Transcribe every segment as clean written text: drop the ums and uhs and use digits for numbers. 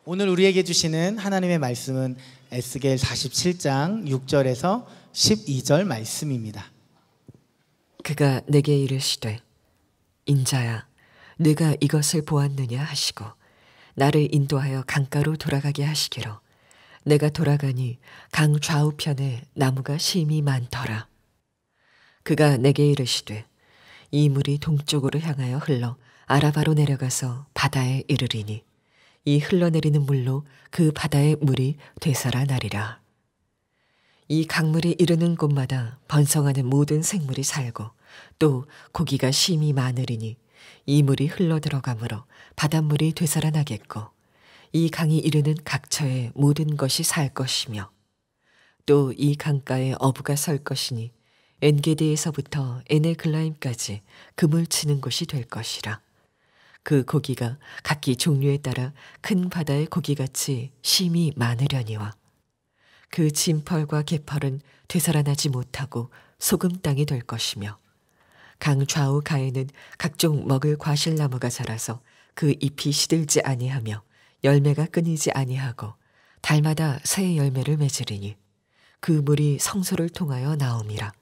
오늘 우리에게 주시는 하나님의 말씀은 에스겔 47장 6절에서 12절 말씀입니다. 그가 내게 이르시되 인자야 네가 이것을 보았느냐 하시고 나를 인도하여 강가로 돌아가게 하시기로 내가 돌아가니 강 좌우편에 나무가 심히 많더라. 그가 내게 이르시되 이 물이 동쪽으로 향하여 흘러 아라바로 내려가서 바다에 이르리니 이 흘러내리는 물로 그 바다의 물이 되살아나리라. 이 강물이 이르는 곳마다 번성하는 모든 생물이 살고 또 고기가 심히 많으리니 이 물이 흘러 들어가므로 바닷물이 되살아나겠고 이 강이 이르는 각처에 모든 것이 살 것이며 또 이 강가에 어부가 설 것이니 엔게디에서부터 에네글라임까지 금을 치는 곳이 될 것이라. 그 고기가 각기 종류에 따라 큰 바다의 고기같이 심히 많으려니와 그 진펄과 개펄은 되살아나지 못하고 소금 땅이 될 것이며 강 좌우 가에는 각종 먹을 과실나무가 자라서 그 잎이 시들지 아니하며 열매가 끊이지 아니하고 달마다 새 열매를 맺으리니 그 물이 성소를 통하여 나옴이라.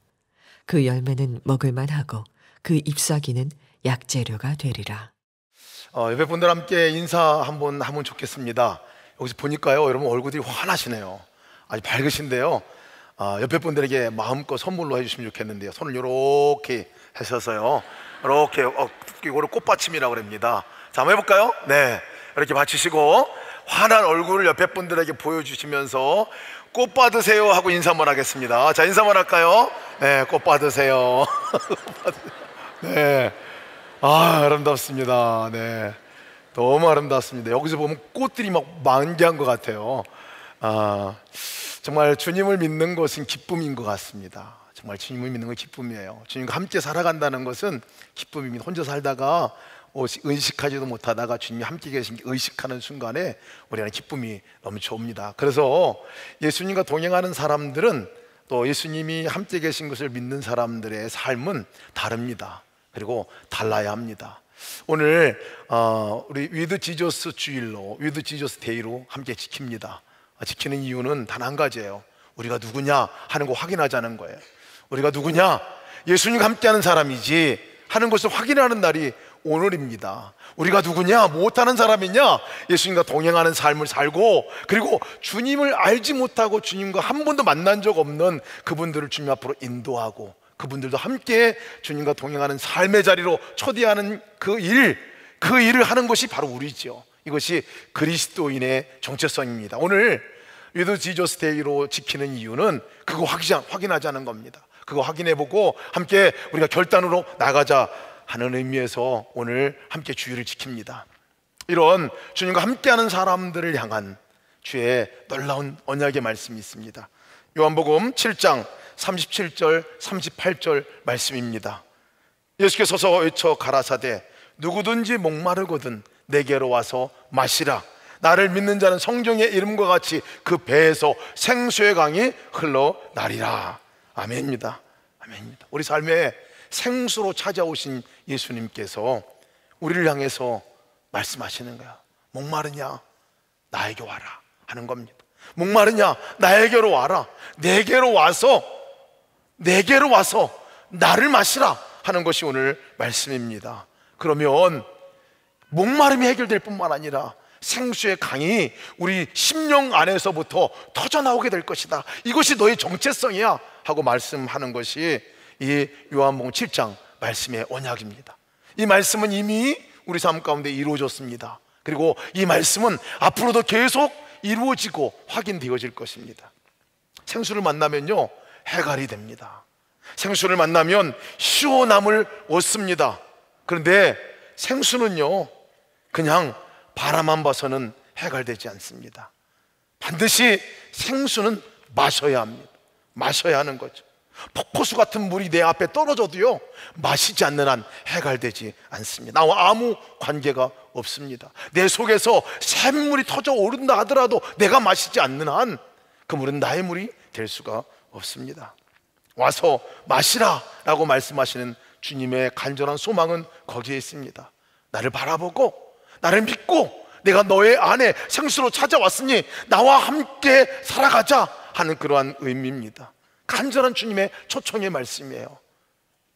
그 열매는 먹을만하고 그 잎사귀는 약재료가 되리라. 옆에 분들 함께 인사 한번 하면 좋겠습니다. 여기서 보니까요, 여러분 얼굴들이 환하시네요. 아주 밝으신데요. 옆에 분들에게 마음껏 선물로 해주시면 좋겠는데요. 손을 이렇게 하셔서요, 이렇게 이거를 꽃받침이라고 합니다. 자, 한번 해볼까요? 네, 이렇게 받치시고 환한 얼굴을 옆에 분들에게 보여주시면서 꽃 받으세요 하고 인사 한번 하겠습니다. 자, 인사 한번 할까요? 네, 꽃 받으세요. 네, 아름답습니다. 네, 너무 아름답습니다. 여기서 보면 꽃들이 막 만개한 것 같아요. 정말 주님을 믿는 것은 기쁨인 것 같습니다. 정말 주님을 믿는 건 기쁨이에요. 주님과 함께 살아간다는 것은 기쁨입니다. 혼자 살다가 의식하지도 못하다가 주님이 함께 계신 게 의식하는 순간에 우리는 기쁨이 넘쳐옵니다. 그래서 예수님과 동행하는 사람들은 또 예수님이 함께 계신 것을 믿는 사람들의 삶은 다릅니다. 그리고 달라야 합니다. 오늘 우리 위드 지저스 주일로, 위드 지저스 데이로 함께 지킵니다. 지키는 이유는 단 한 가지예요. 우리가 누구냐 하는 거 확인하자는 거예요. 우리가 누구냐, 예수님과 함께하는 사람이지 하는 것을 확인하는 날이 오늘입니다. 우리가 누구냐, 못하는 사람이냐, 예수님과 동행하는 삶을 살고 그리고 주님을 알지 못하고 주님과 한 번도 만난 적 없는 그분들을 주님 앞으로 인도하고 그분들도 함께 주님과 동행하는 삶의 자리로 초대하는 그 일을 하는 것이 바로 우리죠. 이것이 그리스도인의 정체성입니다. 오늘 위드 지저스 데이로 지키는 이유는 그거 확인하자는 겁니다. 그거 확인해보고 함께 우리가 결단으로 나가자 하는 의미에서 오늘 함께 주일을 지킵니다. 이런 주님과 함께하는 사람들을 향한 주의 놀라운 언약의 말씀이 있습니다. 요한복음 7장 37절 38절 말씀입니다. 예수께서 서서 외쳐 가라사대 누구든지 목마르거든 내게로 와서 마시라. 나를 믿는 자는 성경의 이름과 같이 그 배에서 생수의 강이 흘러나리라. 아멘입니다. 아멘입니다. 우리 삶에 생수로 찾아오신 예수님께서 우리를 향해서 말씀하시는 거야. 목마르냐? 나에게 와라 하는 겁니다. 목마르냐? 나에게로 와라. 내게로 와서 나를 마시라 하는 것이 오늘 말씀입니다. 그러면 목마름이 해결될 뿐만 아니라 생수의 강이 우리 심령 안에서부터 터져나오게 될 것이다. 이것이 너의 정체성이야 하고 말씀하는 것이 이 요한복음 7장 말씀의 언약입니다. 이 말씀은 이미 우리 삶 가운데 이루어졌습니다. 그리고 이 말씀은 앞으로도 계속 이루어지고 확인되어질 것입니다. 생수를 만나면요, 해갈이 됩니다. 생수를 만나면 시원함을 얻습니다. 그런데 생수는요, 그냥 바라만 봐서는 해갈되지 않습니다. 반드시 생수는 마셔야 합니다. 마셔야 하는 거죠. 폭포수 같은 물이 내 앞에 떨어져도요, 마시지 않는 한 해갈되지 않습니다. 나와 아무 관계가 없습니다. 내 속에서 샘물이 터져 오른다 하더라도 내가 마시지 않는 한 그 물은 나의 물이 될 수가 없습니다. 와서 마시라 라고 말씀하시는 주님의 간절한 소망은 거기에 있습니다. 나를 바라보고 나를 믿고 내가 너의 안에 생수로 찾아왔으니 나와 함께 살아가자 하는 그러한 의미입니다. 간절한 주님의 초청의 말씀이에요.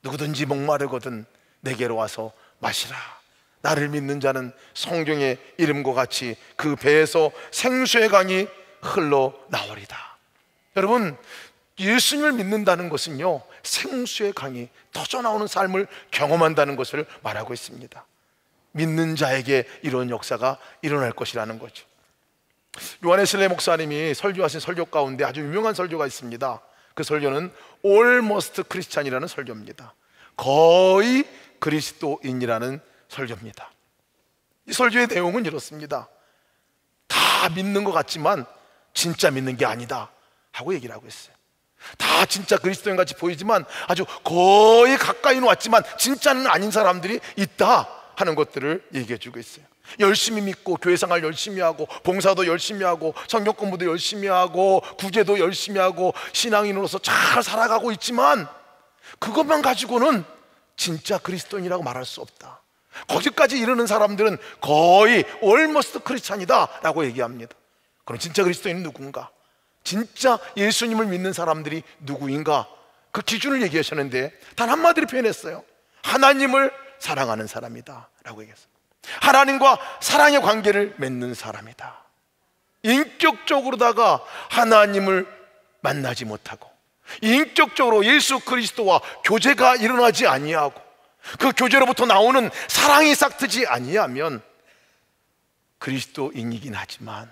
누구든지 목마르거든 내게로 와서 마시라. 나를 믿는 자는 성경의 이름과 같이 그 배에서 생수의 강이 흘러나오리다. 여러분, 예수님을 믿는다는 것은요, 생수의 강이 터져나오는 삶을 경험한다는 것을 말하고 있습니다. 믿는 자에게 이런 역사가 일어날 것이라는 거죠. 요한의 슬레 목사님이 설교하신 설교 가운데 아주 유명한 설교가 있습니다. 그 설교는 Almost Christian이라는 설교입니다. 거의 그리스도인이라는 설교입니다. 이 설교의 내용은 이렇습니다. 다 믿는 것 같지만 진짜 믿는 게 아니다 하고 얘기를 하고 있어요. 다 진짜 그리스도인 같이 보이지만 아주 거의 가까이는 왔지만 진짜는 아닌 사람들이 있다 하는 것들을 얘기해 주고 있어요. 열심히 믿고 교회 생활 열심히 하고 봉사도 열심히 하고 성경 공부도 열심히 하고 구제도 열심히 하고 신앙인으로서 잘 살아가고 있지만 그것만 가지고는 진짜 그리스도인이라고 말할 수 없다. 거기까지 이르는 사람들은 거의 almost 크리스찬이다 라고 얘기합니다. 그럼 진짜 그리스도인은 누군가? 진짜 예수님을 믿는 사람들이 누구인가? 그 기준을 얘기하셨는데 단 한마디로 표현했어요. 하나님을 사랑하는 사람이다 라고 얘기했어요. 하나님과 사랑의 관계를 맺는 사람이다. 인격적으로다가 하나님을 만나지 못하고 인격적으로 예수 그리스도와 교제가 일어나지 아니하고 그 교제로부터 나오는 사랑이 싹트지 아니하면 그리스도인이긴 하지만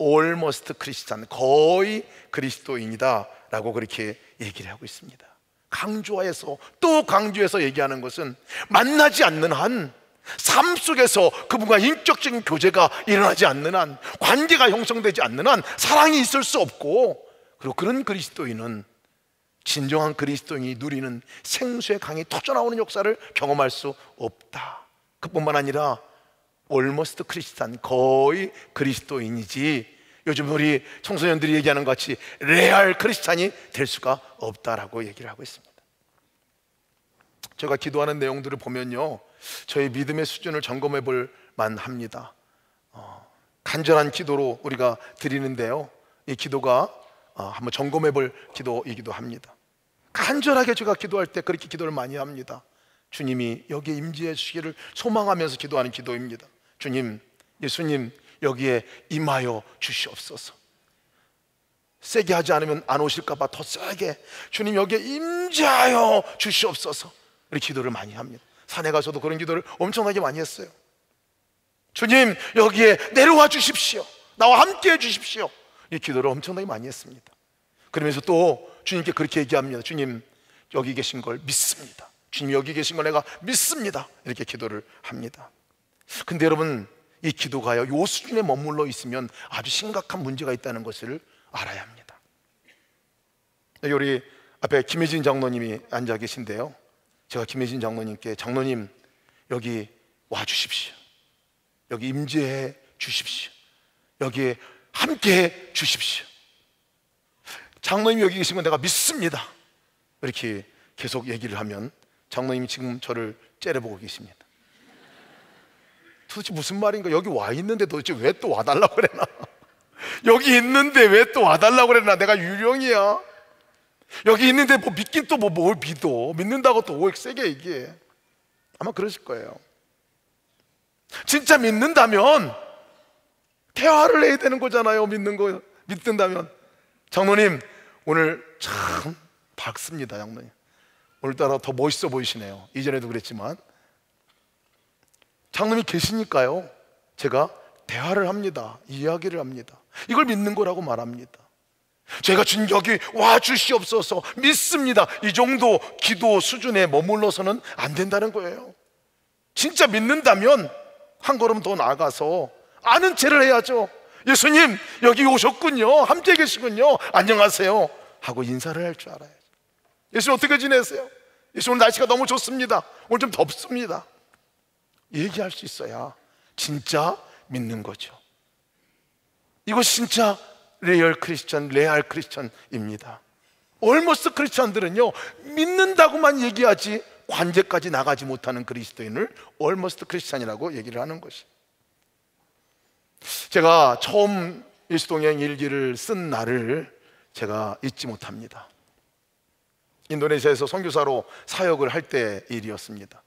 almost 크리스찬, 거의 그리스도인이다 라고 그렇게 얘기를 하고 있습니다. 강조해서 또 강조해서 얘기하는 것은 만나지 않는 한, 삶 속에서 그분과 인격적인 교제가 일어나지 않는 한, 관계가 형성되지 않는 한 사랑이 있을 수 없고, 그리고 그런 그리스도인은 진정한 그리스도인이 누리는 생수의 강이 터져나오는 역사를 경험할 수 없다. 그뿐만 아니라 almost 크리스찬, 거의 그리스도인이지 요즘 우리 청소년들이 얘기하는 것 같이 레알 크리스찬이 될 수가 없다라고 얘기를 하고 있습니다. 제가 기도하는 내용들을 보면요, 저희 믿음의 수준을 점검해 볼 만합니다. 간절한 기도로 우리가 드리는데요, 이 기도가 한번 점검해 볼 기도이기도 합니다. 간절하게 제가 기도할 때 그렇게 기도를 많이 합니다. 주님이 여기에 임재해 주시기를 소망하면서 기도하는 기도입니다. 주님, 예수님 여기에 임하여 주시옵소서. 세게 하지 않으면 안 오실까 봐 더 세게, 주님 여기에 임재하여 주시옵소서, 이렇게 기도를 많이 합니다. 산에 가서도 그런 기도를 엄청나게 많이 했어요. 주님 여기에 내려와 주십시오, 나와 함께 해 주십시오, 이 기도를 엄청나게 많이 했습니다. 그러면서 또 주님께 그렇게 얘기합니다. 주님 여기 계신 걸 믿습니다. 주님 여기 계신 걸 내가 믿습니다, 이렇게 기도를 합니다. 근데 여러분, 이 기도가요, 요 수준에 머물러 있으면 아주 심각한 문제가 있다는 것을 알아야 합니다. 여기 우리 앞에 김혜진 장로님이 앉아 계신데요, 제가 김혜진 장로님께 장로님 여기 와 주십시오, 여기 임재해 주십시오, 여기에 함께해 주십시오, 장로님이 여기 계신 건 내가 믿습니다, 이렇게 계속 얘기를 하면 장로님이 지금 저를 째려보고 계십니다. 도대체 무슨 말인가? 여기 와 있는데 도대체 왜 또 와달라고 그래나? 여기 있는데 왜 또 와달라고 그래나? 내가 유령이야? 여기 있는데 뭐 믿긴 또 뭘 믿어? 믿는다고 또 왜 세게 얘기해? 아마 그러실 거예요. 진짜 믿는다면 대화를 해야 되는 거잖아요. 믿는다면. 장로님 오늘 참 밝습니다. 장로님 오늘따라 더 멋있어 보이시네요. 이전에도 그랬지만 장로님이 계시니까요, 제가 대화를 합니다. 이야기를 합니다. 이걸 믿는 거라고 말합니다. 제가 주님 여기 와 주시옵소서 믿습니다, 이 정도 기도 수준에 머물러서는 안 된다는 거예요. 진짜 믿는다면 한 걸음 더 나아가서 아는 체를 해야죠. 예수님 여기 오셨군요, 함께 계시군요, 안녕하세요 하고 인사를 할 줄 알아야죠. 예수님 어떻게 지내세요? 예수님 오늘 날씨가 너무 좋습니다, 오늘 좀 덥습니다, 얘기할 수 있어야 진짜 믿는 거죠. 이것이 진짜 레알 크리스천입니다. 올모스트 크리스천들은요, 믿는다고만 얘기하지 관계까지 나가지 못하는 그리스도인을 올모스트 크리스천이라고 얘기를 하는 것이. 제가 처음 예수동행 일기를 쓴 날을 제가 잊지 못합니다. 인도네시아에서 선교사로 사역을 할 때 일이었습니다.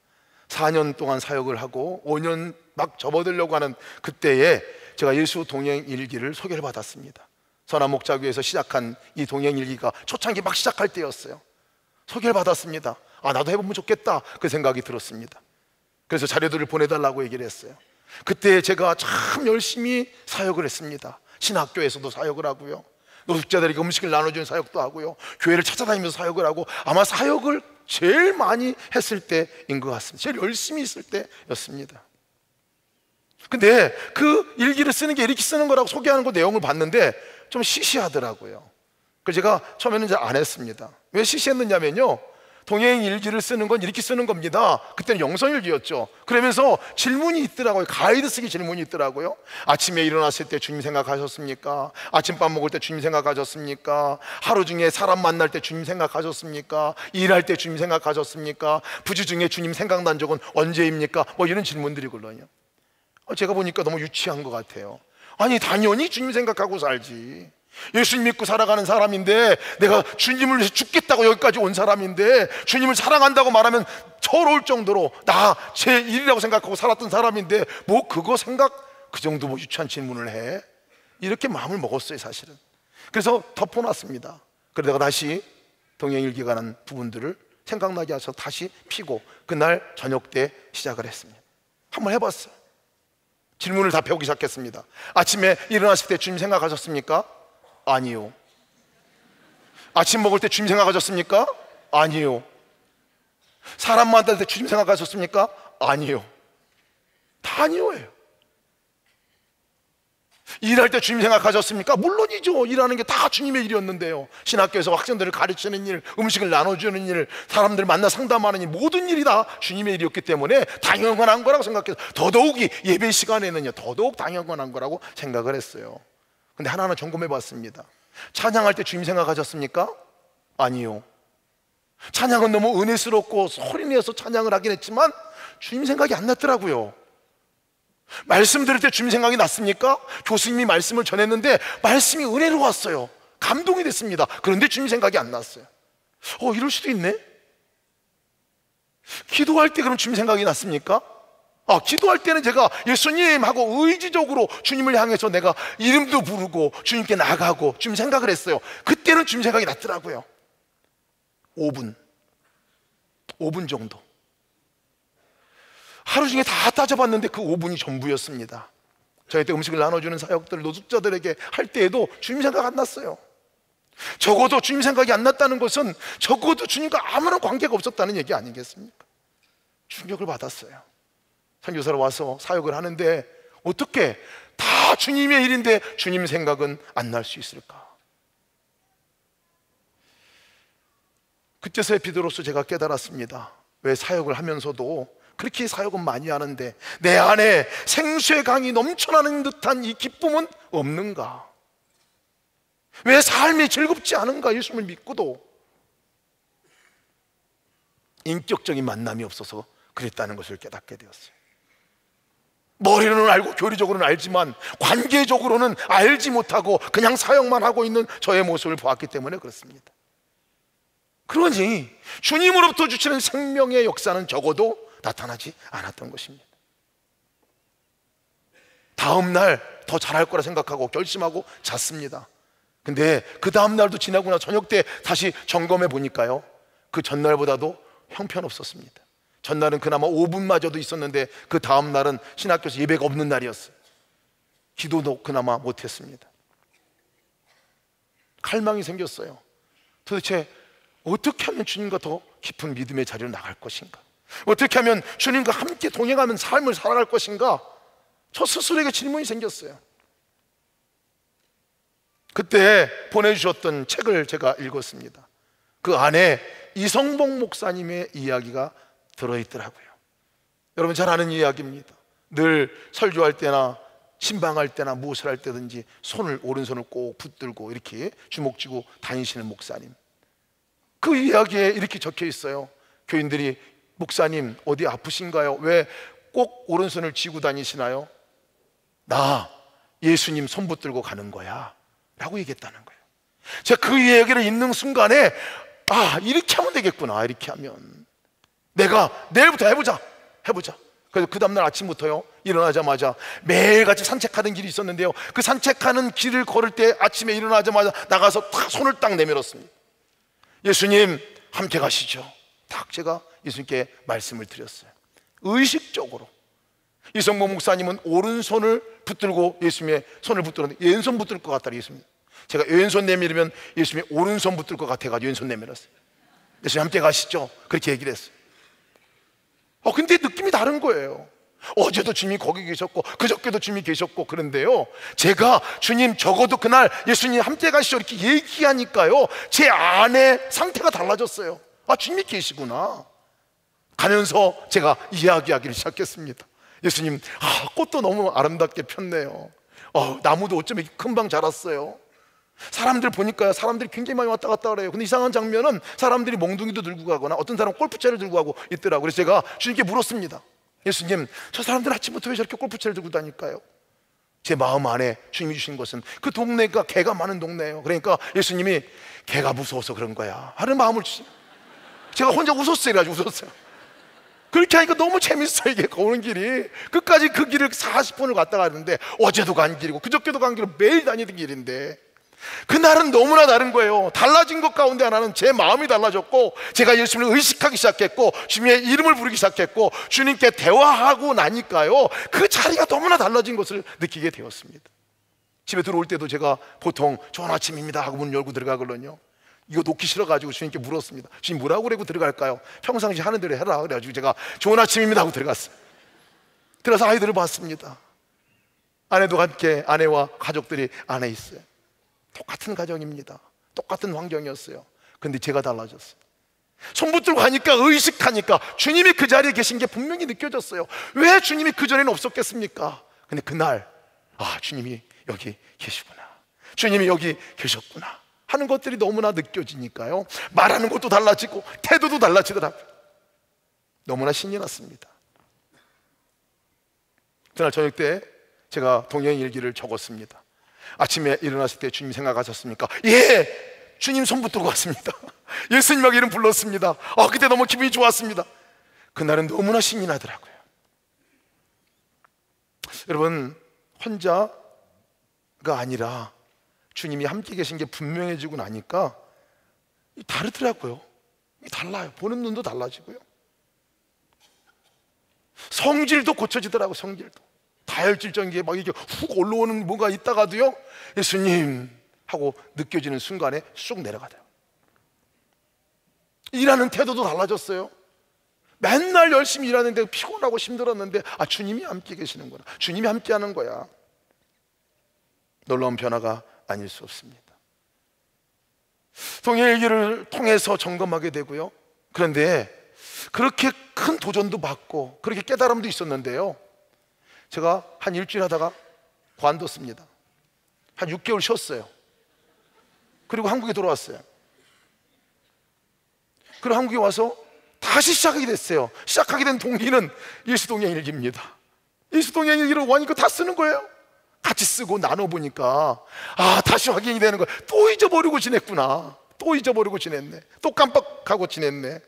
4년 동안 사역을 하고 5년 막 접어들려고 하는 그때에 제가 예수 동행 일기를 소개를 받았습니다. 선한 목자교회에서 시작한 이 동행 일기가 초창기 막 시작할 때였어요. 소개를 받았습니다. 나도 해보면 좋겠다, 그 생각이 들었습니다. 그래서 자료들을 보내달라고 얘기를 했어요. 그때 제가 참 열심히 사역을 했습니다. 신학교에서도 사역을 하고요, 노숙자들에게 음식을 나눠주는 사역도 하고요, 교회를 찾아다니면서 사역을 하고, 아마 사역을 제일 많이 했을 때인 것 같습니다. 제일 열심히 있을 때였습니다. 근데 그 일기를 쓰는 게 이렇게 쓰는 거라고 소개하는 거 내용을 봤는데 좀 시시하더라고요. 그래서 제가 처음에는 잘 안 했습니다. 왜 시시했느냐면요, 동행 일기를 쓰는 건 이렇게 쓰는 겁니다. 그때는 영성일기였죠. 그러면서 질문이 있더라고요. 가이드 쓰기 질문이 있더라고요. 아침에 일어났을 때 주님 생각하셨습니까? 아침밥 먹을 때 주님 생각하셨습니까? 하루 중에 사람 만날 때 주님 생각하셨습니까? 일할 때 주님 생각하셨습니까? 부주 중에 주님 생각난 적은 언제입니까? 뭐 이런 질문들이거든요. 제가 보니까 너무 유치한 것 같아요. 아니, 당연히 주님 생각하고 살지. 예수님 믿고 살아가는 사람인데, 내가 주님을 위해서 죽겠다고 여기까지 온 사람인데, 주님을 사랑한다고 말하면 서러울 정도로 나 제 일이라고 생각하고 살았던 사람인데 뭐 그거 생각, 그 정도 뭐 유치한 질문을 해? 이렇게 마음을 먹었어요, 사실은. 그래서 덮어놨습니다. 그러다가 다시 동행일기 관한 부분들을 생각나게 해서 다시 피고 그날 저녁 때 시작을 했습니다. 한번 해봤어요. 질문을 다 배우기 시작했습니다. 아침에 일어났을 때 주님 생각하셨습니까? 아니요. 아침 먹을 때 주님 생각하셨습니까? 아니요. 사람 만날 때 주님 생각하셨습니까? 아니요. 다 아니요예요. 일할 때 주님 생각하셨습니까? 물론이죠. 일하는 게 다 주님의 일이었는데요. 신학교에서 학생들을 가르치는 일, 음식을 나눠주는 일, 사람들 만나 상담하는 일, 모든 일이 다 주님의 일이었기 때문에 당연한 거라고 생각해서, 더더욱이 예배 시간에는요 더더욱 당연한 거라고 생각을 했어요. 근데 하나는 점검해 봤습니다. 찬양할 때 주님 생각하셨습니까? 아니요. 찬양은 너무 은혜스럽고 소리내서 찬양을 하긴 했지만 주님 생각이 안 났더라고요. 말씀 들을 때 주님 생각이 났습니까? 교수님이 말씀을 전했는데 말씀이 은혜로웠어요. 감동이 됐습니다. 그런데 주님 생각이 안 났어요. 이럴 수도 있네. 기도할 때 그럼 주님 생각이 났습니까? 기도할 때는 제가 예수님 하고 의지적으로 주님을 향해서 내가 이름도 부르고 주님께 나가고 주님 생각을 했어요. 그때는 주님 생각이 났더라고요. 5분 정도. 하루 중에 다 따져봤는데 그 5분이 전부였습니다. 저희 때 음식을 나눠주는 사역들, 노숙자들에게 할 때에도 주님 생각 안 났어요. 적어도 주님 생각이 안 났다는 것은 적어도 주님과 아무런 관계가 없었다는 얘기 아니겠습니까? 충격을 받았어요. 선교사로 와서 사역을 하는데 어떻게 다 주님의 일인데 주님 생각은 안 날 수 있을까? 그때서야 비로소 제가 깨달았습니다. 왜 사역을 하면서도 그렇게 사역은 많이 하는데 내 안에 생수의 강이 넘쳐나는 듯한 이 기쁨은 없는가? 왜 삶이 즐겁지 않은가? 예수님을 믿고도 인격적인 만남이 없어서 그랬다는 것을 깨닫게 되었어요. 머리로는 알고 교리적으로는 알지만 관계적으로는 알지 못하고 그냥 사역만 하고 있는 저의 모습을 보았기 때문에 그렇습니다. 그러니 주님으로부터 주시는 생명의 역사는 적어도 나타나지 않았던 것입니다. 다음 날 더 잘할 거라 생각하고 결심하고 잤습니다. 근데 그 다음 날도 지나고 나 저녁 때 다시 점검해 보니까요, 그 전날보다도 형편없었습니다. 전날은 그나마 5분마저도 있었는데 그 다음 날은 신학교에서 예배가 없는 날이었어요. 기도도 그나마 못했습니다. 칼망이 생겼어요. 도대체 어떻게 하면 주님과 더 깊은 믿음의 자리로 나갈 것인가? 어떻게 하면 주님과 함께 동행하는 삶을 살아갈 것인가? 저 스스로에게 질문이 생겼어요. 그때 보내주셨던 책을 제가 읽었습니다. 그 안에 이성복 목사님의 이야기가 들어있더라고요. 여러분 잘 아는 이야기입니다. 늘 설교할 때나 신방할 때나 무엇을 할 때든지 오른손을 꼭 붙들고 이렇게 주먹 쥐고 다니시는 목사님. 그 이야기에 이렇게 적혀 있어요. 교인들이 목사님 어디 아프신가요? 왜 꼭 오른손을 쥐고 다니시나요? 나 예수님 손 붙들고 가는 거야 라고 얘기했다는 거예요. 제가 그 얘기를 읽는 순간에 이렇게 하면 되겠구나. 이렇게 하면 내가 내일부터 해보자. 그래서 그 다음날 아침부터요, 일어나자마자 매일같이 산책하는 길이 있었는데요, 그 산책하는 길을 걸을 때 아침에 일어나자마자 나가서 딱 손을 딱 내밀었습니다. 예수님 함께 가시죠. 딱 제가 예수님께 말씀을 드렸어요. 의식적으로. 이성모 목사님은 오른손을 붙들고 예수님의 손을 붙들었는데 왼손 붙들 것 같다 예수님. 제가 왼손 내밀으면 예수님이 오른손 붙들 것 같아가지고 왼손 내밀었어요. 예수님 함께 가시죠. 그렇게 얘기를 했어요. 근데 느낌이 다른 거예요. 어제도 주님이 거기 계셨고 그저께도 주님이 계셨고 그런데요, 제가 주님 적어도 그날 예수님 함께 가시죠 이렇게 얘기하니까요, 제 안에 상태가 달라졌어요. 주님이 계시구나. 가면서 제가 이야기하기를 시작했습니다. 예수님, 꽃도 너무 아름답게 폈네요. 나무도 어쩜 이렇게 금방 자랐어요. 사람들 보니까요, 사람들이 굉장히 많이 왔다 갔다 그래요. 근데 이상한 장면은 사람들이 몽둥이도 들고 가거나 어떤 사람은 골프채를 들고 가고 있더라고요. 그래서 제가 주님께 물었습니다. 예수님, 저 사람들 아침부터 왜 저렇게 골프채를 들고 다닐까요? 제 마음 안에 주님이 주신 것은 그 동네가 개가 많은 동네예요. 그러니까 예수님이 개가 무서워서 그런 거야 하는 마음을 주신. 제가 혼자 웃었어요. 그래가지고 웃었어요. 그렇게 하니까 너무 재밌어요. 이게 오는 길이 끝까지 그 길을 40분을 갔다 가는데, 어제도 간 길이고 그저께도 간 길이고 매일 다니던 길인데 그날은 너무나 다른 거예요. 달라진 것 가운데 하나는 제 마음이 달라졌고, 제가 예수님을 의식하기 시작했고 주님의 이름을 부르기 시작했고 주님께 대화하고 나니까요, 그 자리가 너무나 달라진 것을 느끼게 되었습니다. 집에 들어올 때도 제가 보통 좋은 아침입니다 하고 문 열고 들어가거든요. 이거 놓기 싫어가지고 주님께 물었습니다. 주님 뭐라고 그러고 들어갈까요? 평상시 하는 대로 해라. 그래가지고 제가 좋은 아침입니다 하고 들어갔어요. 들어서 아이들을 봤습니다. 아내도 함께, 아내와 가족들이 안에 있어요. 똑같은 가정입니다. 똑같은 환경이었어요. 근데 제가 달라졌어요. 손 붙들고 가니까, 의식하니까 주님이 그 자리에 계신 게 분명히 느껴졌어요. 왜 주님이 그전에는 없었겠습니까? 근데 그날 주님이 여기 계시구나, 주님이 여기 계셨구나 하는 것들이 너무나 느껴지니까요, 말하는 것도 달라지고 태도도 달라지더라고요. 너무나 신이 났습니다. 그날 저녁 때 제가 동행일기를 적었습니다. 아침에 일어났을 때 주님 생각하셨습니까? 예! 주님 손 붙들고 왔습니다. 예수님하고 이름 불렀습니다. 그때 너무 기분이 좋았습니다. 그날은 너무나 신이 나더라고요. 여러분, 혼자가 아니라 주님이 함께 계신 게 분명해지고 나니까 다르더라고요. 달라요. 보는 눈도 달라지고요. 성질도 고쳐지더라고요. 성질도. 다혈질적인 게 막 이렇게 훅 올라오는 뭐가 있다가도요, 예수님 하고 느껴지는 순간에 쑥 내려가더라고요. 일하는 태도도 달라졌어요. 맨날 열심히 일하는데 피곤하고 힘들었는데 주님이 함께 계시는구나, 주님이 함께 하는 거야. 놀라운 변화가 아닐 수 없습니다. 동행일기를 통해서 점검하게 되고요. 그런데 그렇게 큰 도전도 받고 그렇게 깨달음도 있었는데요, 제가 한 일주일 하다가 관뒀습니다. 한 6개월 쉬었어요. 그리고 한국에 돌아왔어요. 그리고 한국에 와서 다시 시작하게 됐어요. 시작하게 된 동기는 예수동행일기입니다. 예수동행일기를 원이니까 다 쓰는 거예요. 같이 쓰고 나눠보니까 다시 확인이 되는 거예요. 또 잊어버리고 지냈구나, 또 잊어버리고 지냈네, 또 깜빡하고 지냈네.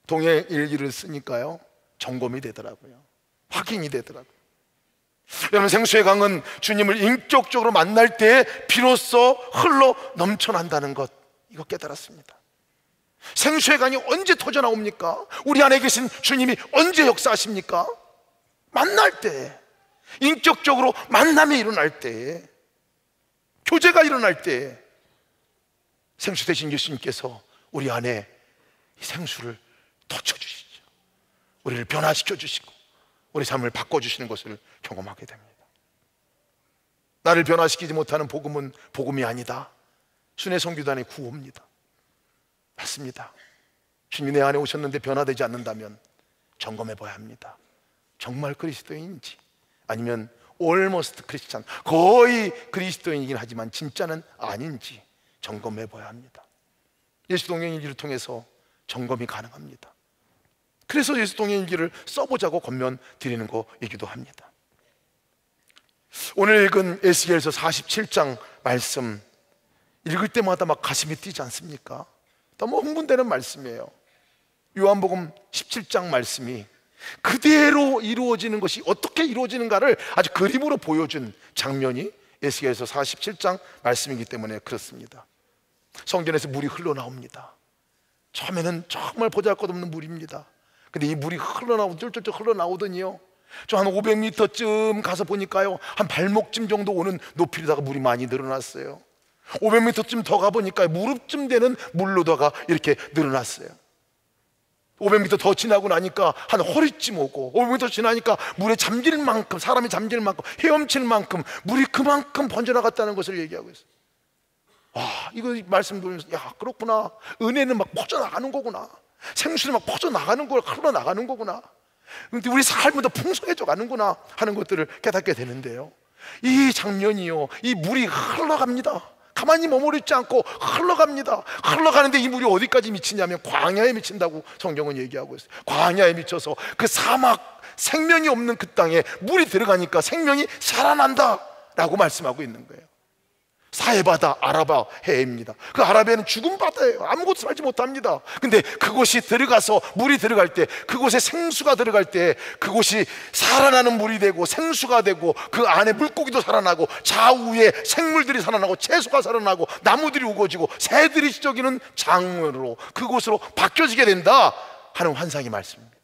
동행일기를 쓰니까요, 점검이 되더라고요. 확인이 되더라고요. 여러분, 생수의 강은 주님을 인격적으로 만날 때 비로소 흘러 넘쳐난다는 것, 이거 깨달았습니다. 생수의 강이 언제 터져나옵니까? 우리 안에 계신 주님이 언제 역사하십니까? 만날 때, 인격적으로 만남이 일어날 때, 교제가 일어날 때 생수 되신 예수님께서 우리 안에 이 생수를 터쳐주시죠. 우리를 변화시켜 주시고 우리 삶을 바꿔주시는 것을 경험하게 됩니다. 나를 변화시키지 못하는 복음은 복음이 아니다. 순회 선교단의 구호입니다. 맞습니다. 주님이 내 안에 오셨는데 변화되지 않는다면 점검해 봐야 합니다. 정말 그리스도인인지, 아니면 almost 크리스찬, 거의 그리스도인이긴 하지만 진짜는 아닌지 점검해 봐야 합니다. 예수동행일기를 통해서 점검이 가능합니다. 그래서 예수동행일기를 써보자고 권면 드리는 거이기도 합니다. 오늘 읽은 에스겔서 47장 말씀 읽을 때마다 막 가슴이 뛰지 않습니까? 너무 흥분되는 말씀이에요. 요한복음 17장 말씀이 그대로 이루어지는 것이 어떻게 이루어지는가를 아주 그림으로 보여준 장면이 에스겔서 47장 말씀이기 때문에 그렇습니다. 성전에서 물이 흘러나옵니다. 처음에는 정말 보잘것없는 물입니다. 근데 이 물이 쫄쫄쫄 흘러나오더니요, 저 한 500m쯤 가서 보니까요, 한 발목쯤 정도 오는 높이로다가 물이 많이 늘어났어요. 500m쯤 더 가보니까 무릎쯤 되는 물로다가 이렇게 늘어났어요. 500m 더 지나고 나니까 한 허리쯤 오고, 500m 지나니까 물에 잠길 만큼, 사람이 잠길 만큼, 헤엄칠 만큼 물이 그만큼 번져나갔다는 것을 얘기하고 있어요. 와, 이거 말씀 들으면서, 야, 그렇구나. 은혜는 막 퍼져나가는 거구나. 생수는 막 퍼져나가는 거구나. 흘러나가는 거구나. 근데 우리 삶은 더 풍성해져 가는구나 하는 것들을 깨닫게 되는데요, 이 장면이요, 이 물이 흘러갑니다. 가만히 머무르 있지 않고 흘러갑니다. 흘러가는데 이 물이 어디까지 미치냐면 광야에 미친다고 성경은 얘기하고 있어요. 광야에 미쳐서 그 사막, 생명이 없는 그 땅에 물이 들어가니까 생명이 살아난다 라고 말씀하고 있는 거예요. 사해바다, 아라바 해입니다. 그 아라바는 죽은 바다예요. 아무것도 살지 못합니다. 근데 그곳이 들어가서 물이 들어갈 때, 그곳에 생수가 들어갈 때 그곳이 살아나는 물이 되고 생수가 되고, 그 안에 물고기도 살아나고 좌우에 생물들이 살아나고 채소가 살아나고 나무들이 우거지고 새들이 지저귀는 장으로 그곳으로 바뀌어지게 된다 하는 환상의 말씀입니다.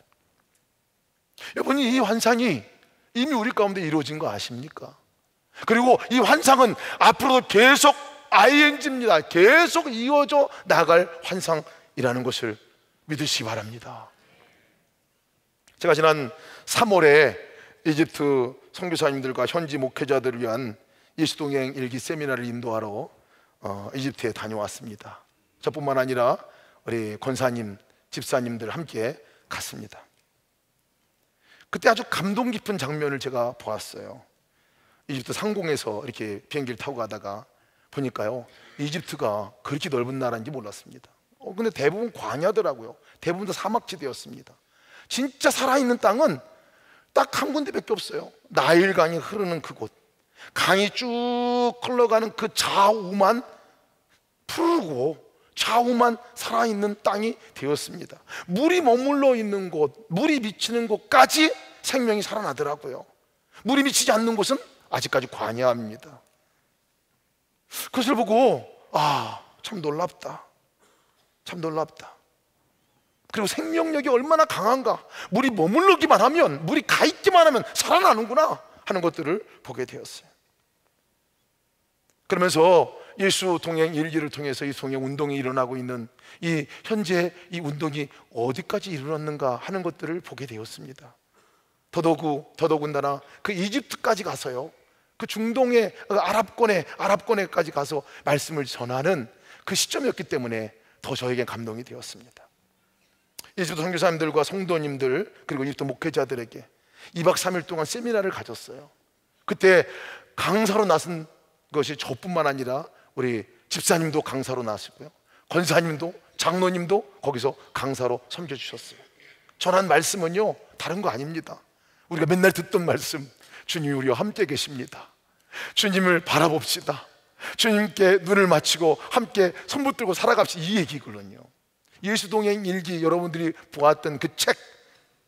여러분, 이 환상이 이미 우리 가운데 이루어진 거 아십니까? 그리고 이 환상은 앞으로도 계속 ING입니다. 계속 이어져 나갈 환상이라는 것을 믿으시기 바랍니다. 제가 지난 3월에 이집트 선교사님들과 현지 목회자들을 위한 예수동행 일기 세미나를 인도하러 이집트에 다녀왔습니다. 저뿐만 아니라 우리 권사님, 집사님들 함께 갔습니다. 그때 아주 감동 깊은 장면을 제가 보았어요. 이집트 상공에서 이렇게 비행기를 타고 가다가 보니까요, 이집트가 그렇게 넓은 나라인지 몰랐습니다. 근데 대부분 광야더라고요. 대부분 다 사막지대였습니다. 진짜 살아있는 땅은 딱 한 군데밖에 없어요. 나일강이 흐르는 그곳, 강이 쭉 흘러가는 그 좌우만 푸르고 좌우만 살아있는 땅이 되었습니다. 물이 머물러 있는 곳, 물이 미치는 곳까지 생명이 살아나더라고요. 물이 미치지 않는 곳은 아직까지 광야입니다. 그것을 보고, 아, 참 놀랍다. 참 놀랍다. 그리고 생명력이 얼마나 강한가. 물이 머물르기만 하면, 물이 가 있기만 하면 살아나는구나 하는 것들을 보게 되었어요. 그러면서 예수 동행 일기를 통해서 이 동행 운동이 일어나고 있는 이 현재 이 운동이 어디까지 이르렀는가 하는 것들을 보게 되었습니다. 더더군다나 그 이집트까지 가서요, 그 중동의 아랍권에까지 가서 말씀을 전하는 그 시점이었기 때문에 더 저에게 감동이 되었습니다. 이집트 선교사님들과 성도님들 그리고 이집트 목회자들에게 2박 3일 동안 세미나를 가졌어요. 그때 강사로 나선 것이 저뿐만 아니라 우리 집사님도 강사로 나시고요, 권사님도 장로님도 거기서 강사로 섬겨주셨어요. 전한 말씀은요, 다른 거 아닙니다. 우리가 맨날 듣던 말씀, 주님이 우리와 함께 계십니다. 주님을 바라봅시다. 주님께 눈을 맞추고 함께 손 붙들고 살아갑시다. 이 얘기거든요. 예수동행 일기, 여러분들이 보았던 그 책,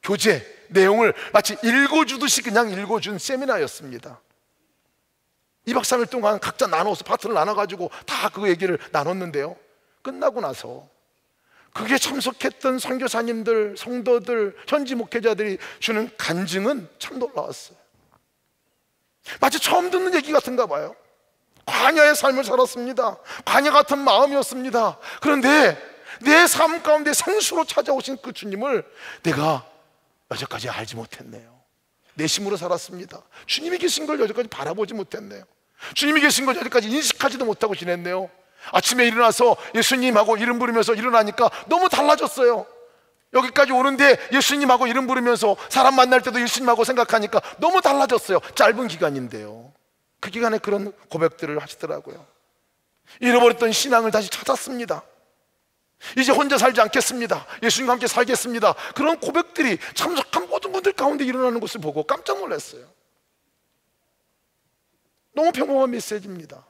교재 내용을 마치 읽어주듯이 그냥 읽어준 세미나였습니다. 2박 3일 동안 각자 나눠서 파트를 나눠가지고 다 그 얘기를 나눴는데요, 끝나고 나서 그게 참석했던 선교사님들, 성도들, 현지 목회자들이 주는 간증은 참 놀라웠어요. 마치 처음 듣는 얘기 같은가 봐요. 광야의 삶을 살았습니다. 광야 같은 마음이었습니다. 그런데 내 삶 가운데 생수로 찾아오신 그 주님을 내가 여태까지 알지 못했네요. 내심으로 살았습니다. 주님이 계신 걸 여태까지 바라보지 못했네요. 주님이 계신 걸 여태까지 인식하지도 못하고 지냈네요. 아침에 일어나서 예수님하고 이름 부르면서 일어나니까 너무 달라졌어요. 여기까지 오는데 예수님하고 이름 부르면서 사람 만날 때도 예수님하고 생각하니까 너무 달라졌어요. 짧은 기간인데요. 그 기간에 그런 고백들을 하시더라고요. 잃어버렸던 신앙을 다시 찾았습니다. 이제 혼자 살지 않겠습니다. 예수님과 함께 살겠습니다. 그런 고백들이 참석한 모든 분들 가운데 일어나는 것을 보고 깜짝 놀랐어요. 너무 평범한 메시지입니다.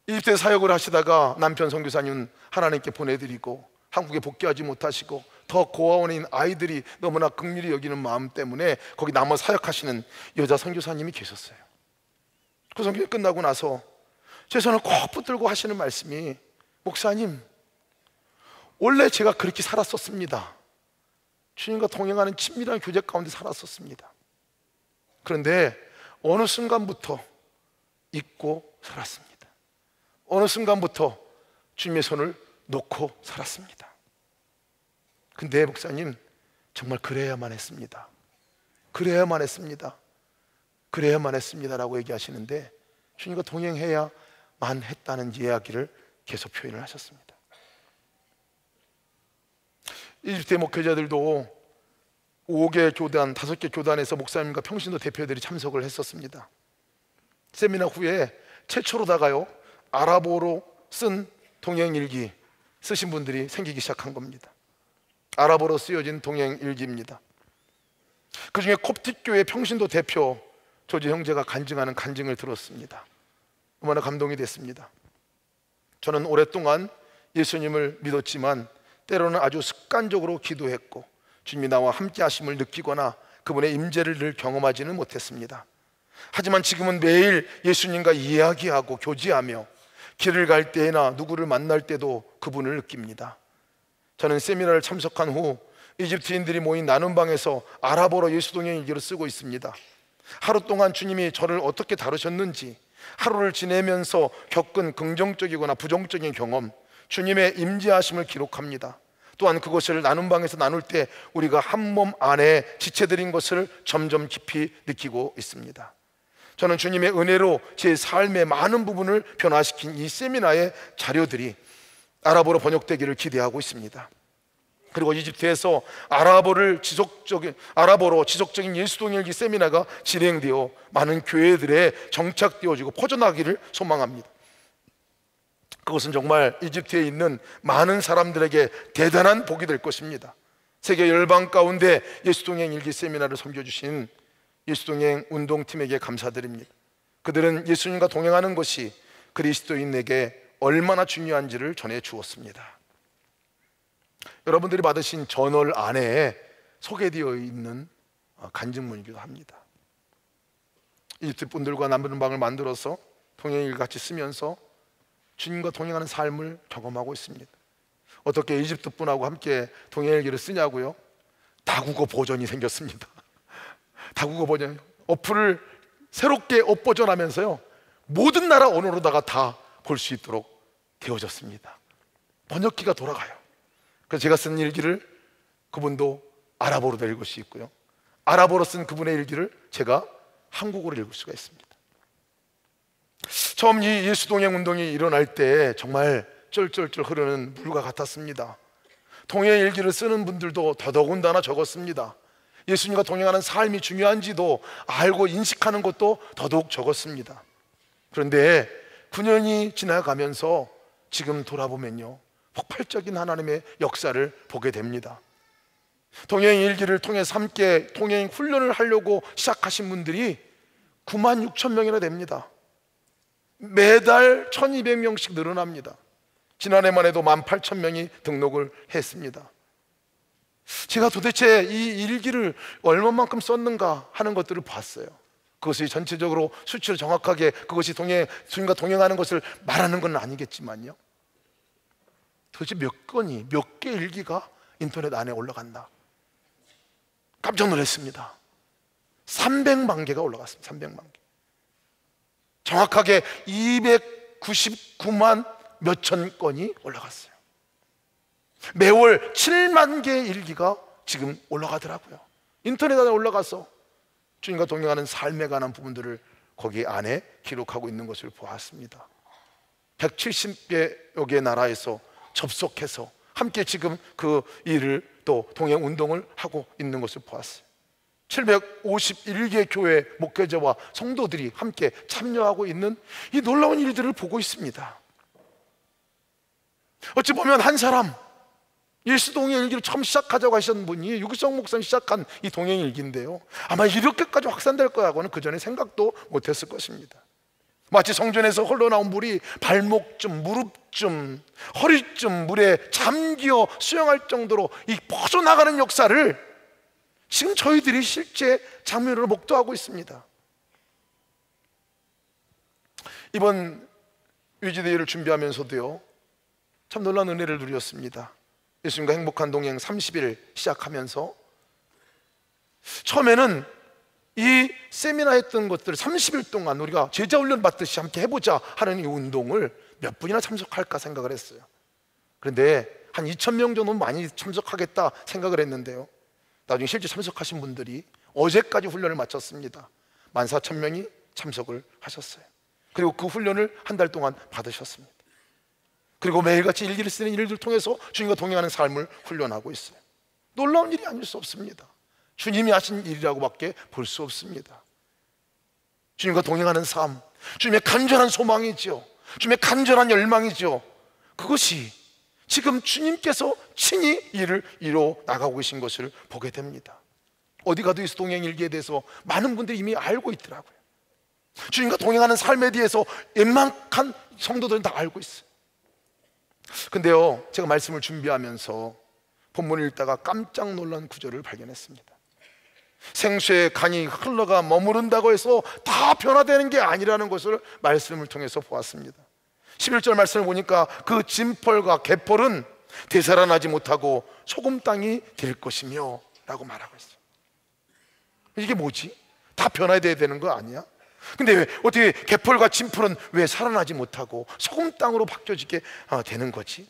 이집트에 사역을 하시다가 남편 선교사님 하나님께 보내드리고 한국에 복귀하지 못하시고 더 고아원인 아이들이 너무나 긍휼히 여기는 마음 때문에 거기 남아 사역하시는 여자 선교사님이 계셨어요. 그 선교가 끝나고 나서 제 손을 꼭 붙들고 하시는 말씀이, 목사님, 원래 제가 그렇게 살았었습니다. 주님과 동행하는 친밀한 교제 가운데 살았었습니다. 그런데 어느 순간부터 잊고 살았습니다. 어느 순간부터 주님의 손을 놓고 살았습니다. 근데 목사님, 정말 그래야만 했습니다. 그래야만 했습니다. 그래야만 했습니다라고 얘기하시는데, 주님과 동행해야만 했다는 이야기를 계속 표현을 하셨습니다. 이집트의 목회자들도 5개 교단, 5개 교단에서 목사님과 평신도 대표들이 참석을 했었습니다. 세미나 후에 최초로다가요, 아랍어로 쓴 동행일기 쓰신 분들이 생기기 시작한 겁니다. 아랍어로 쓰여진 동행일기입니다. 그 중에 콥틱교회 평신도 대표 조지 형제가 간증하는 간증을 들었습니다. 얼마나 감동이 됐습니다. 저는 오랫동안 예수님을 믿었지만 때로는 아주 습관적으로 기도했고 주님이 나와 함께 하심을 느끼거나 그분의 임재를 늘 경험하지는 못했습니다. 하지만 지금은 매일 예수님과 이야기하고 교제하며 길을 갈 때나 누구를 만날 때도 그분을 느낍니다. 저는 세미나를 참석한 후 이집트인들이 모인 나눔방에서 아랍어로 예수동행 일기를 쓰고 있습니다. 하루 동안 주님이 저를 어떻게 다루셨는지, 하루를 지내면서 겪은 긍정적이거나 부정적인 경험, 주님의 임재하심을 기록합니다. 또한 그것을 나눔방에서 나눌 때 우리가 한 몸 안에 지체들인 것을 점점 깊이 느끼고 있습니다. 저는 주님의 은혜로 제 삶의 많은 부분을 변화시킨 이 세미나의 자료들이 아랍어로 번역되기를 기대하고 있습니다. 그리고 이집트에서 아랍어로 지속적인 예수동일기 세미나가 진행되어 많은 교회들에 정착되어지고 퍼져나가기를 소망합니다. 그것은 정말 이집트에 있는 많은 사람들에게 대단한 복이 될 것입니다. 세계 열방 가운데 예수동행 일기 세미나를 섬겨주신 예수동행 운동팀에게 감사드립니다. 그들은 예수님과 동행하는 것이 그리스도인에게 얼마나 중요한지를 전해 주었습니다. 여러분들이 받으신 저널 안에 소개되어 있는 간증문이기도 합니다. 이집트 분들과 나눔방을 만들어서 동행일 같이 쓰면서 주님과 동행하는 삶을 경험하고 있습니다. 어떻게 이집트 분하고 함께 동행일기를 쓰냐고요? 다국어 버전이 생겼습니다. 다국어 버전, 어플을 새롭게 업버전하면서요, 모든 나라 언어로다가 다 볼 수 있도록 되어졌습니다. 번역기가 돌아가요. 그래서 제가 쓴 일기를 그분도 아랍어로 읽을 수 있고요, 아랍어로 쓴 그분의 일기를 제가 한국어로 읽을 수가 있습니다. 처음 이 예수동행 운동이 일어날 때 정말 쩔쩔쩔 흐르는 물과 같았습니다. 동행 일기를 쓰는 분들도 더더군다나 적었습니다. 예수님과 동행하는 삶이 중요한지도 알고 인식하는 것도 더더욱 적었습니다. 그런데 9년이 지나가면서 지금 돌아보면요, 폭발적인 하나님의 역사를 보게 됩니다. 동행 일기를 통해서 함께 동행 훈련을 하려고 시작하신 분들이 9만 6천 명이나 됩니다. 매달 1200명씩 늘어납니다. 지난해만 해도 18,000명이 등록을 했습니다. 제가 도대체 이 일기를 얼마만큼 썼는가 하는 것들을 봤어요. 그것이 전체적으로 수치를 정확하게 그것이 주님과 동행하는 것을 말하는 건 아니겠지만요, 도대체 몇 건이, 몇 개 일기가 인터넷 안에 올라갔나 깜짝 놀랐습니다. 300만 개가 올라갔습니다. 300만 개. 정확하게 299만 몇천 건이 올라갔어요. 매월 7만 개의 일기가 지금 올라가더라고요. 인터넷 안에 올라가서 주님과 동행하는 삶에 관한 부분들을 거기 안에 기록하고 있는 것을 보았습니다. 170여 개 나라에서 접속해서 함께 지금 그 일을 또 동행 운동을 하고 있는 것을 보았어요. 751개 교회 목회자와 성도들이 함께 참여하고 있는 이 놀라운 일들을 보고 있습니다. 어찌 보면 한 사람, 예수 동행일기를 처음 시작하자고 하셨던 분이 유기성 목사님 시작한 이 동행일기인데요, 아마 이렇게까지 확산될 거라고는 그 전에 생각도 못했을 것입니다. 마치 성전에서 흘러나온 물이 발목쯤, 무릎쯤, 허리쯤 물에 잠기어 수영할 정도로 이 퍼져나가는 역사를 지금 저희들이 실제 장면으로 목도하고 있습니다. 이번 위지대회를 준비하면서도요, 참 놀라운 은혜를 누렸습니다. 예수님과 행복한 동행 30일 시작하면서 처음에는 이 세미나 했던 것들을 30일 동안 우리가 제자 훈련 받듯이 함께 해보자 하는 이 운동을 몇 분이나 참석할까 생각을 했어요. 그런데 한 2,000명 정도 많이 참석하겠다 생각을 했는데요, 나중에 실제 참석하신 분들이 어제까지 훈련을 마쳤습니다. 14,000명이 참석을 하셨어요. 그리고 그 훈련을 한 달 동안 받으셨습니다. 그리고 매일같이 일기를 쓰는 일들 통해서 주님과 동행하는 삶을 훈련하고 있어요. 놀라운 일이 아닐 수 없습니다. 주님이 하신 일이라고밖에 볼 수 없습니다. 주님과 동행하는 삶, 주님의 간절한 소망이죠. 주님의 간절한 열망이죠. 그것이 지금 주님께서 친히 일을 이뤄 나가고 계신 것을 보게 됩니다. 어디 가도 이 동행일기에 대해서 많은 분들이 이미 알고 있더라고요. 주님과 동행하는 삶에 대해서 웬만한 성도들은 다 알고 있어요. 근데요, 제가 말씀을 준비하면서 본문을 읽다가 깜짝 놀란 구절을 발견했습니다. 생수의 강이 흘러가 머무른다고 해서 다 변화되는 게 아니라는 것을 말씀을 통해서 보았습니다. 11절 말씀을 보니까 그 진펄과 개펄은 되살아나지 못하고 소금 땅이 될 것이며 라고 말하고 있어요. 이게 뭐지? 다 변화돼야 되는 거 아니야? 근데 왜 어떻게 개펄과 진펄은 왜 살아나지 못하고 소금 땅으로 바뀌어지게 되는 거지?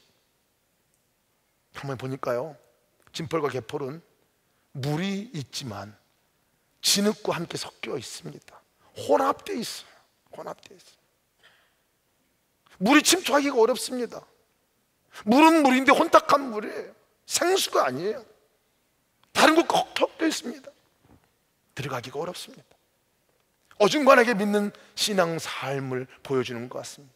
한번 보니까요, 진펄과 개펄은 물이 있지만 진흙과 함께 섞여 있습니다. 혼합되어 있어요. 혼합되어 있어요. 물이 침투하기가 어렵습니다. 물은 물인데 혼탁한 물이에요. 생수가 아니에요. 다른 거 꼭 섞여 있습니다. 들어가기가 어렵습니다. 어중간하게 믿는 신앙 삶을 보여주는 것 같습니다.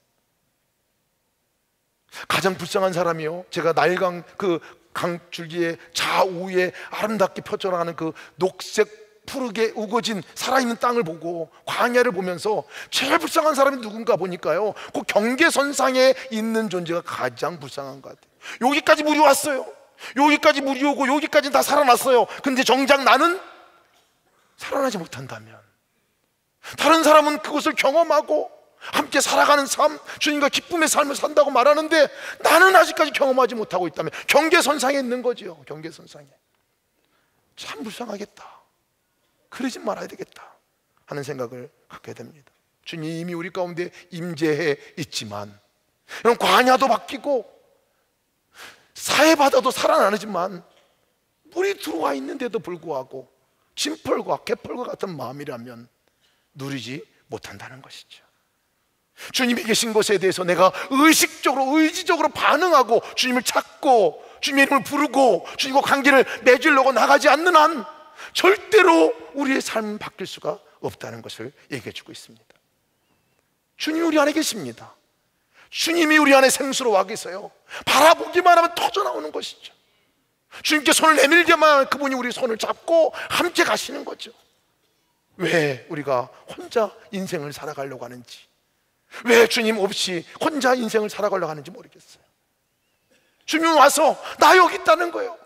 가장 불쌍한 사람이요, 제가 나일강 그 강줄기의 좌우에 아름답게 펼쳐나가는 그 녹색 푸르게 우거진 살아있는 땅을 보고 광야를 보면서 제일 불쌍한 사람이 누군가 보니까요, 그 경계선상에 있는 존재가 가장 불쌍한 것 같아요. 여기까지 물이 왔어요. 여기까지 물이 오고 여기까지 다 살아났어요. 근데 정작 나는 살아나지 못한다면, 다른 사람은 그것을 경험하고 함께 살아가는 삶, 주님과 기쁨의 삶을 산다고 말하는데 나는 아직까지 경험하지 못하고 있다면 경계선상에 있는 거죠. 경계선상에. 참 불쌍하겠다, 그러지 말아야 되겠다 하는 생각을 갖게 됩니다. 주님이 우리 가운데 임재해 있지만, 이런 광야도 바뀌고 사해바다도 살아나지만 물이 들어와 있는데도 불구하고 진펄과 개펄과 같은 마음이라면 누리지 못한다는 것이죠. 주님이 계신 것에 대해서 내가 의식적으로, 의지적으로 반응하고 주님을 찾고 주님의 이름을 부르고 주님과 관계를 맺으려고 나가지 않는 한 절대로 우리의 삶은 바뀔 수가 없다는 것을 얘기해 주고 있습니다. 주님이 우리 안에 계십니다. 주님이 우리 안에 생수로 와 계세요. 바라보기만 하면 터져 나오는 것이죠. 주님께 손을 내밀기만 하면 그분이 우리 손을 잡고 함께 가시는 거죠. 왜 우리가 혼자 인생을 살아가려고 하는지, 왜 주님 없이 혼자 인생을 살아가려고 하는지 모르겠어요. 주님 와서 나 여기 있다는 거예요.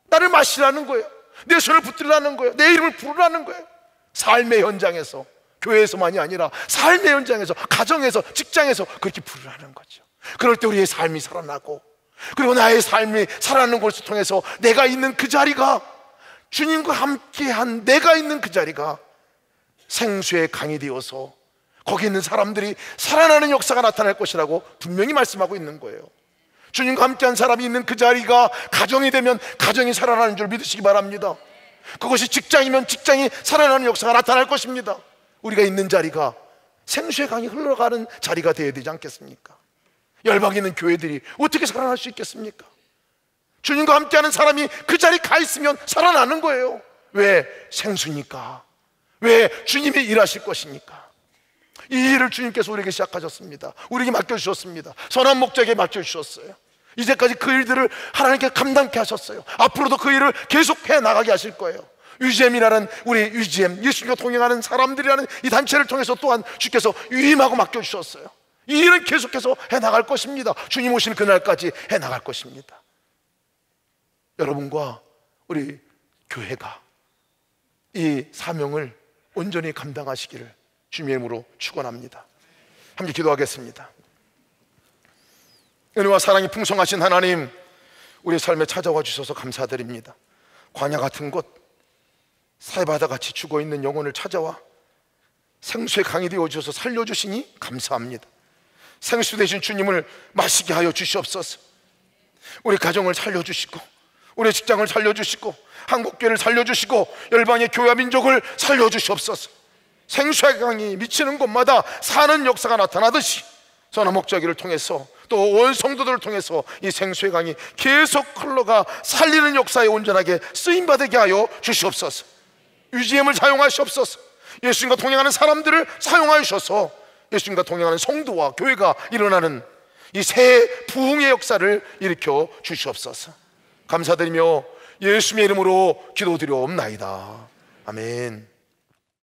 나를 마시라는 거예요. 내 손을 붙들라는 거예요. 내 이름을 부르라는 거예요. 삶의 현장에서, 교회에서만이 아니라 삶의 현장에서, 가정에서, 직장에서 그렇게 부르라는 거죠. 그럴 때 우리의 삶이 살아나고, 그리고 나의 삶이 살아나는 것을 통해서 내가 있는 그 자리가, 주님과 함께한 내가 있는 그 자리가 생수의 강이 되어서 거기 있는 사람들이 살아나는 역사가 나타날 것이라고 분명히 말씀하고 있는 거예요. 주님과 함께한 사람이 있는 그 자리가 가정이 되면 가정이 살아나는 줄 믿으시기 바랍니다. 그것이 직장이면 직장이 살아나는 역사가 나타날 것입니다. 우리가 있는 자리가 생수의 강이 흘러가는 자리가 되어야 되지 않겠습니까? 열방 있는 교회들이 어떻게 살아날 수 있겠습니까? 주님과 함께하는 사람이 그 자리에 가 있으면 살아나는 거예요. 왜? 생수니까. 왜? 주님이 일하실 것이니까. 이 일을 주님께서 우리에게 시작하셨습니다. 우리에게 맡겨주셨습니다. 선한 목적에 맡겨주셨어요. 이제까지 그 일들을 하나님께 감당케 하셨어요. 앞으로도 그 일을 계속해 나가게 하실 거예요. UGM이라는 우리 UGM, 예수님과 동행하는 사람들이라는 이 단체를 통해서 또한 주께서 위임하고 맡겨주셨어요. 이 일은 계속해서 해나갈 것입니다. 주님 오시는 그날까지 해나갈 것입니다. 여러분과 우리 교회가 이 사명을 온전히 감당하시기를 주님의 이름으로 축원합니다. 함께 기도하겠습니다. 은혜와 사랑이 풍성하신 하나님, 우리 삶에 찾아와 주셔서 감사드립니다. 광야 같은 곳, 사해바다같이 죽어있는 영혼을 찾아와 생수의 강이 되어주셔서 살려주시니 감사합니다. 생수 되신 주님을 마시게 하여 주시옵소서. 우리 가정을 살려주시고, 우리 직장을 살려주시고, 한국교회를 살려주시고, 열방의 교회와 민족을 살려주시옵소서. 생수의 강이 미치는 곳마다 사는 역사가 나타나듯이 선한 목자기를 통해서 또 온 성도들을 통해서 이 생수의 강이 계속 흘러가 살리는 역사에 온전하게 쓰임받게 하여 주시옵소서. UGM을 사용하시옵소서. 예수님과 동행하는 사람들을 사용하셔서 예수님과 동행하는 성도와 교회가 일어나는 이 새 부흥의 역사를 일으켜 주시옵소서. 감사드리며 예수님의 이름으로 기도드리옵나이다. 아멘.